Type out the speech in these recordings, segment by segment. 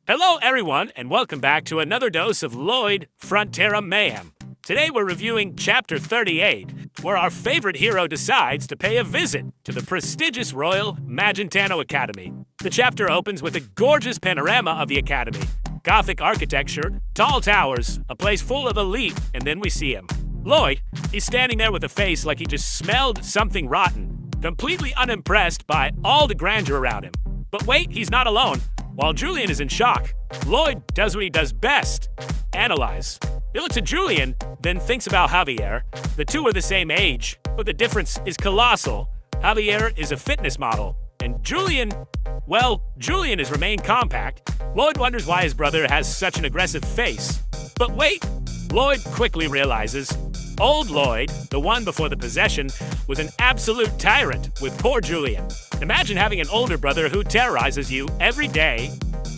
Hello everyone, and welcome back to another dose of Lloyd Frontera mayhem. Today we're reviewing Chapter 38, where our favorite hero decides to pay a visit to the prestigious Royal Magentano Academy. The chapter opens with a gorgeous panorama of the academy. Gothic architecture, tall towers, a place full of elite, and then we see him. Lloyd, he's standing there with a face like he just smelled something rotten, completely unimpressed by all the grandeur around him. But wait, he's not alone. While Julian is in shock, Lloyd does what he does best: analyze. He looks at Julian, then thinks about Javier. The two are the same age, but the difference is colossal. Javier is a fitness model, and Julian has remained compact. Lloyd wonders why his brother has such an aggressive face. But wait, Lloyd quickly realizes old Lloyd, the one before the possession, was an absolute tyrant with poor Julian. Imagine having an older brother who terrorizes you every day.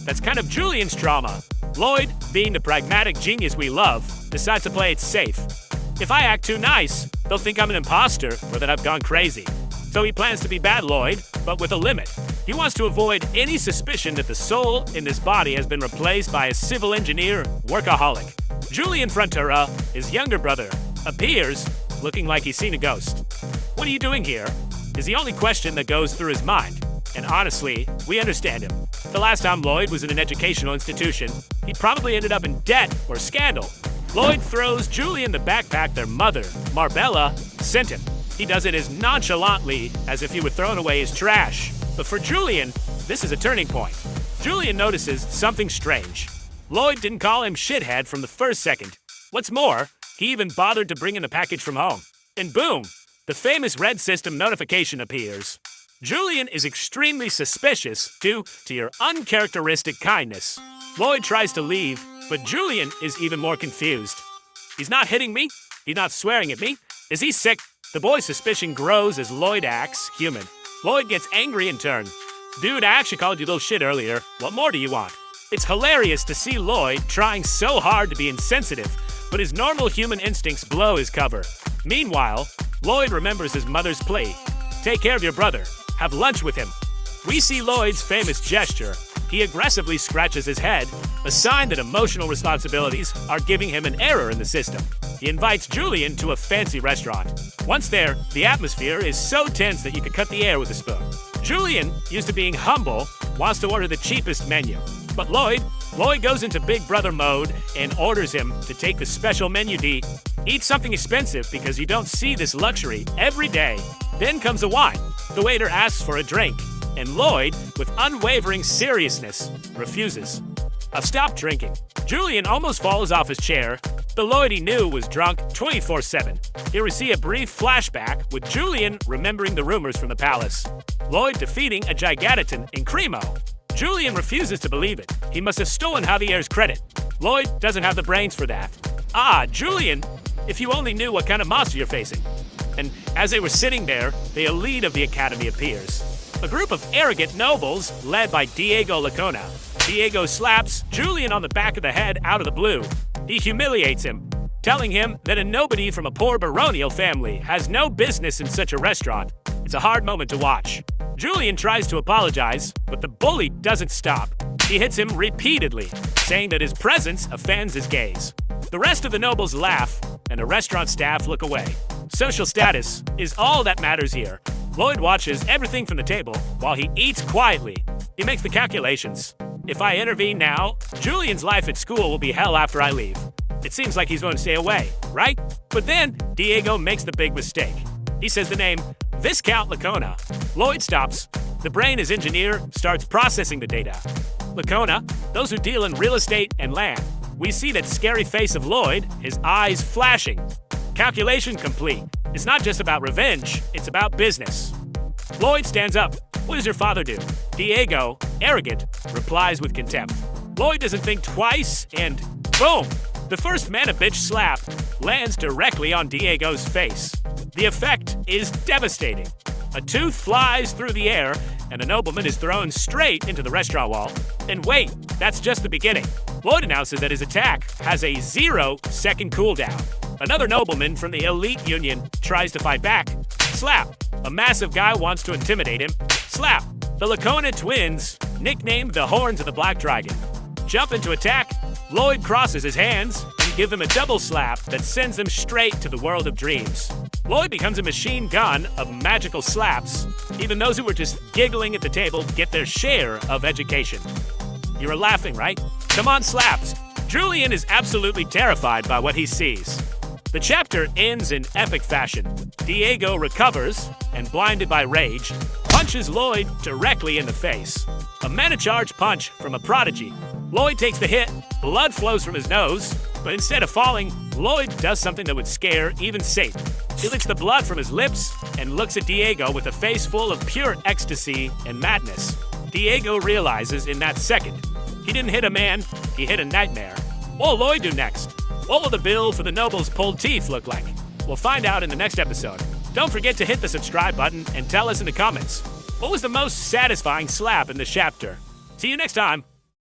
That's kind of Julian's trauma. Lloyd, being the pragmatic genius we love, decides to play it safe. If I act too nice, they'll think I'm an imposter or that I've gone crazy. So he plans to be bad Lloyd, but with a limit. He wants to avoid any suspicion that the soul in this body has been replaced by a civil engineer workaholic. Julian Frontera, his younger brother, appears looking like he's seen a ghost. "What are you doing here?" is the only question that goes through his mind. And honestly, we understand him. The last time Lloyd was in an educational institution, he probably ended up in debt or scandal. Lloyd throws Julian the backpack their mother, Marbella, sent him. He does it as nonchalantly as if he were throwing away his trash. But for Julian, this is a turning point. Julian notices something strange. Lloyd didn't call him shithead from the first second. What's more, he even bothered to bring in the package from home. And boom, the famous red system notification appears. Julian is extremely suspicious due to your uncharacteristic kindness. Lloyd tries to leave, but Julian is even more confused. He's not hitting me. He's not swearing at me. Is he sick? The boy's suspicion grows as Lloyd acts human. Lloyd gets angry in turn. "Dude, I actually called you little shit earlier. What more do you want?" It's hilarious to see Lloyd trying so hard to be insensitive, but his normal human instincts blow his cover. Meanwhile, Lloyd remembers his mother's plea: take care of your brother. Have lunch with him. We see Lloyd's famous gesture. He aggressively scratches his head, a sign that emotional responsibilities are giving him an error in the system. He invites Julian to a fancy restaurant. Once there, the atmosphere is so tense that you could cut the air with a spoon. Julian, used to being humble, wants to order the cheapest menu. But Lloyd goes into Big Brother mode and orders him to take the special menu to eat something expensive because you don't see this luxury every day. Then comes the wine. The waiter asks for a drink, and Lloyd, with unwavering seriousness, refuses. "I've stopped drinking." Julian almost falls off his chair. The Lloyd he knew was drunk 24/7. Here we see a brief flashback with Julian remembering the rumors from the palace. Lloyd defeating a Gigantitan in 𝐃𝐞𝐬𝐭. Julian refuses to believe it. He must have stolen Javier's credit. Lloyd doesn't have the brains for that. Julian, if you only knew what kind of monster you're facing. And as they were sitting there, the elite of the academy appears. A group of arrogant nobles led by 𝐄𝐬𝐭𝐞. Diego slaps Julian on the back of the head out of the blue. He humiliates him, telling him that a nobody from a poor baronial family has no business in such a restaurant. It's a hard moment to watch. Julian tries to apologize, but the bully doesn't stop. He hits him repeatedly, saying that his presence offends his gaze. The rest of the nobles laugh, and the restaurant staff look away. Social status is all that matters here. Lloyd watches everything from the table while he eats quietly. He makes the calculations. If I intervene now, Julian's life at school will be hell after I leave. It seems like he's going to stay away, right? But then Diego makes the big mistake. He says the name 𝐵𝐵𝐿𝐿𝐿𝐿. Lloyd stops. The brain as engineer starts processing the data. 𝐿𝐿𝐿𝐿, those who deal in real estate and land. We see that scary face of Lloyd, his eyes flashing. Calculation complete. It's not just about revenge, it's about business. Lloyd stands up. "What does your father do?" Diego, arrogant, replies with contempt. Lloyd doesn't think twice, and boom! The first man-a-bitch slap lands directly on Diego's face. The effect is devastating. A tooth flies through the air, and the nobleman is thrown straight into the restaurant wall. And wait, that's just the beginning. Lloyd announces that his attack has a 0-second cooldown. Another nobleman from the elite union tries to fight back. Slap. A massive guy wants to intimidate him. Slap. The 𝐾𝐿𝐿𝐿 twins, nicknamed the Horns of the Black Dragon. jump into attack, Lloyd crosses his hands and gives him a double slap that sends him straight to the world of dreams. Lloyd becomes a machine gun of magical slaps. Even those who were just giggling at the table get their share of education. You were laughing, right? Come on, slaps! Julian is absolutely terrified by what he sees. The chapter ends in epic fashion. 𝐃𝐸𝐭 recovers and, blinded by rage, punches Lloyd directly in the face. A mana-charged punch from a prodigy. Lloyd takes the hit, blood flows from his nose, but instead of falling, Lloyd does something that would scare even Satan. He licks the blood from his lips and looks at 𝐃𝐸𝐭 with a face full of pure ecstasy and madness. 𝐃𝐸𝐭 realizes in that second, he didn't hit a man, he hit a nightmare. What will Lloyd do next? What will the bill for the noble's pulled teeth look like? We'll find out in the next episode. Don't forget to hit the subscribe button and tell us in the comments. What was the most satisfying slap in this chapter? See you next time.